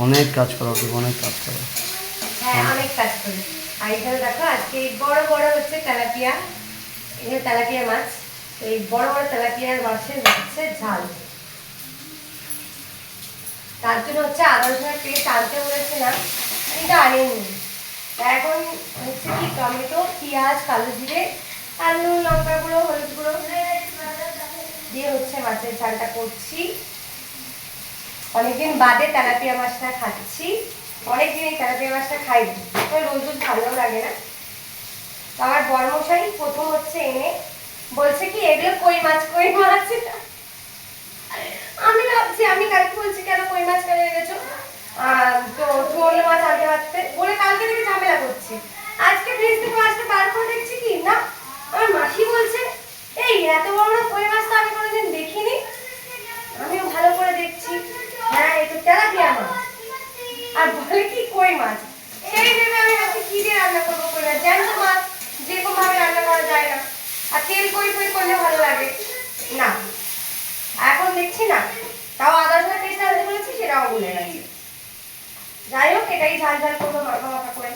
অনেক কাজ করো, অনেক কাজ করো। হ্যাঁ অনেক কাজ করি। আর এখানে দেখো আজকে বড় বড় হচ্ছে তেলাপিয়া, এখানে তেলাপিয়া মাছ। এই বড় বড় তেলাপিয়ার মাছের হচ্ছে ঝাল। তার জন্য হচ্ছে আদা রসুনের পেস্ট আনতে বলেছিলাম, কিন্তু আনিনি। এখন হচ্ছে কি টমেটো, পেঁয়াজ, কালো জিরে আর নুন, লঙ্কা গুঁড়ো, হলুদ গুঁড়ো দিয়ে হচ্ছে মাছের ঝালটা করছি। অনেকদিন বাদে তেলাপিয়া মাছটা খাচ্ছি, অনেকদিন এই তেলাপিয়া মাছটা খাইনি, তো রোজ রোজ ভালো লাগে না। তো আমার বড়মশাই প্রথম হচ্ছে এনে বলছে কি এগুলো কই মাছ, কই মাছ। আমি ভাবছি, আমি কালকে বলছি কেন কই মাছ কেন এনেছো, তো তুমি অন্য মাছ আনতে পারতে বলে কালকে থেকে ঝামেলা করছি। আজকে ফ্রিজ থেকে মাছটা বার করে দেখছি কি না, আমার মাসি বলছে এই এত বড় বড় কই মাছ তো আমি কোনোদিন দেখিনি। আমিও ভালো করে দেখছি, হ্যাঁ এই তো তেলাপিয়া মাছ, আর বলে কি কই মাছ। সেই ভেবে আমি ভাবছি কি দিয়ে রান্না করবো কই মাছ, জ্যান্ত মাছ যেরকম ভাবে রান্না করা যায় না, আর তেল কই কই করলে ভালো লাগে না। এখন দেখছি না, তাও আদা রসুনের পেস্ট আনতে বলেছি সেটাও ভুলে গেছি। যাই হোক এটাই ঝাল ঝাল করবো মাখা মাখা করে।